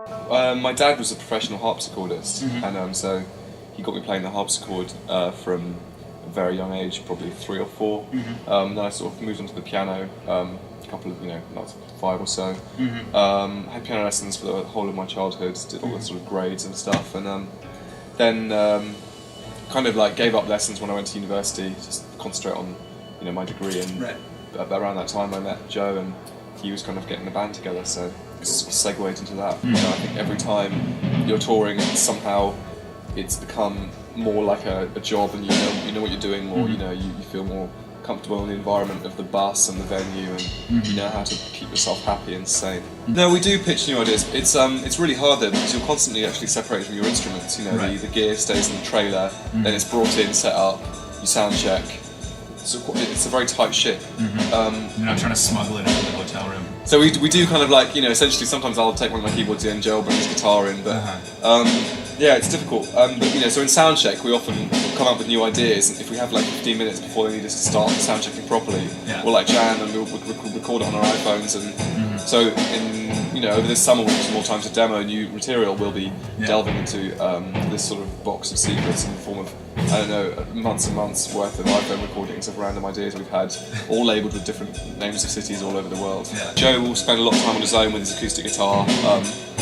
My dad was a professional harpsichordist, and so he got me playing the harpsichord from a very young age, probably 3 or 4. Then I sort of moved on to the piano, a couple of, not 5 or so. Had piano lessons for the whole of my childhood, did all the sort of grades and stuff, and then kind of like gave up lessons when I went to university, just to concentrate on my degree. And around that time I met Joe, and he was kind of getting the band together, so segued into that. I think every time you're touring, somehow it's become more like a job, and you know what you're doing more. You feel more comfortable in the environment of the bus and the venue, and you know how to keep yourself happy and sane. No, we do pitch new ideas. It's really hard though, because you're constantly actually separated from your instruments. The gear stays in the trailer, then it's brought in, set up, you sound check. It's a very tight ship. You're not trying to smuggle it into the hotel room. So we do kind of like, essentially sometimes I'll take one of my keyboards in, Joe will bring his guitar in, but yeah, it's difficult. But so in soundcheck we often come up with new ideas, and if we have like 15 minutes before they need us to start soundchecking properly, we'll like jam and we'll record it on our iPhones, and so over this summer, which is more time to demo new material, we'll be delving into this sort of box of secrets in the form of, I don't know, months and months worth of iPhone recordings of random ideas we've had, all labelled with different names of cities all over the world. Joe will spend a lot of time on his own with his acoustic guitar,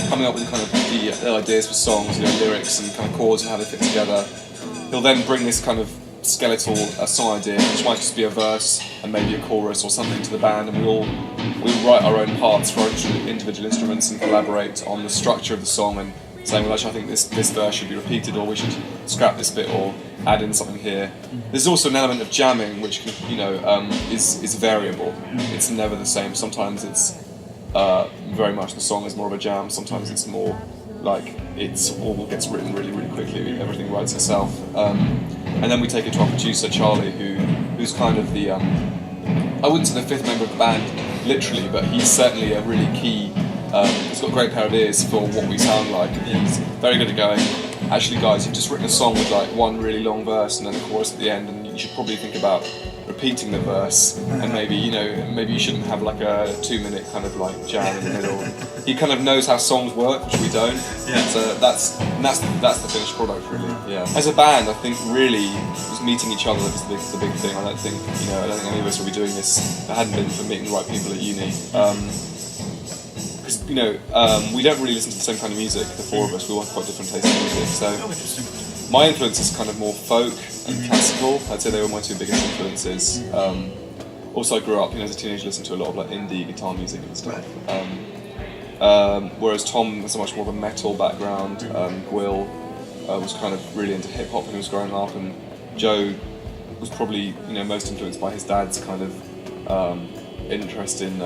coming up with kind of the ideas for songs, lyrics and kind of chords and how they fit together. He'll then bring this kind of skeletal song idea, which might just be a verse and maybe a chorus or something, to the band, and we'll write our own parts for our individual instruments and collaborate on the structure of the song, and saying, well, actually I think this verse should be repeated, or we should scrap this bit or add in something here. There's also an element of jamming which is variable. It's never the same. Sometimes it's very much the song is more of a jam, sometimes it's more like it's all gets written really, really quickly, everything writes itself. And then we take it to our producer Charlie, who's kind of the I wouldn't say the 5th member of the band literally, but he's certainly a really key. He's got a great pair of ears for what we sound like, and he's very good at going, actually guys, you've just written a song with like one really long verse and then a chorus at the end, and you should probably think about repeating the verse, and maybe you shouldn't have like a 2-minute kind of like jam in the middle. He kind of knows how songs work, which we don't. So that's the finished product, really. As a band, I think really just meeting each other is the big thing. I don't think any of us would be doing this if it hadn't been for meeting the right people at uni. Because we don't really listen to the same kind of music. The 4 of us, we all have quite different tastes in music. So my influence is kind of more folk and classical. I'd say they were my 2 biggest influences. Also, I grew up, as a teenager, listening to a lot of like indie guitar music and stuff. Whereas Tom has a much more of a metal background. Will was kind of really into hip hop when he was growing up, and Joe was probably most influenced by his dad's kind of interest in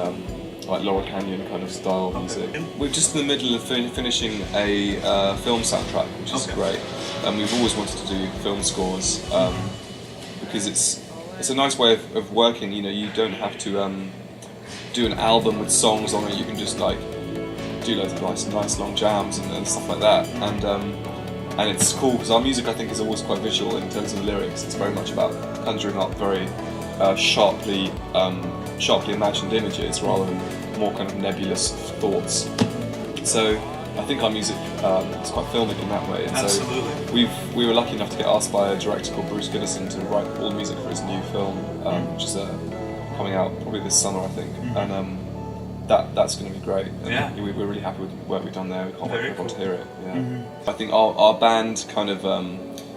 like Laura Canyon kind of style music. We're just in the middle of finishing a film soundtrack, which is great. And we've always wanted to do film scores because it's a nice way of working. You don't have to do an album with songs on it. You can just like do loads of nice long jams and stuff like that. And it's cool because our music, I think, is always quite visual in terms of the lyrics. It's very much about conjuring up very sharply imagined images rather than more kind of nebulous thoughts. So I think our music is quite filmic in that way. And Absolutely. So we were lucky enough to get asked by a director called Bruce Giddison to write all the music for his new film, which is coming out probably this summer, I think. And that's going to be great. And we're really happy with the work we've done there. We can't wait for everyone to hear it. I think our band kind of,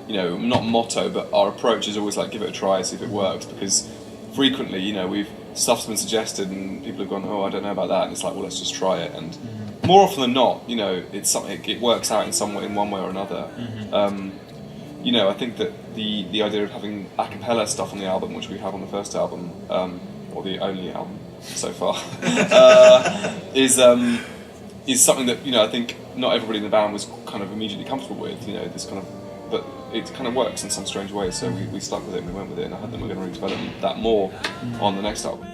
not motto, but our approach is always like give it a try, see if it works, because frequently, stuff's been suggested and people have gone, oh, I don't know about that, and it's like, well, let's just try it. And more often than not, it's something, it works out in some way, in one way or another. I think that the idea of having a cappella stuff on the album, which we have on the first album, or the only album so far, is something that I think not everybody in the band was kind of immediately comfortable with. This kind of, but it kind of works in some strange way. So we stuck with it and we went with it, and I hope that we're going to redevelop that more on the next album.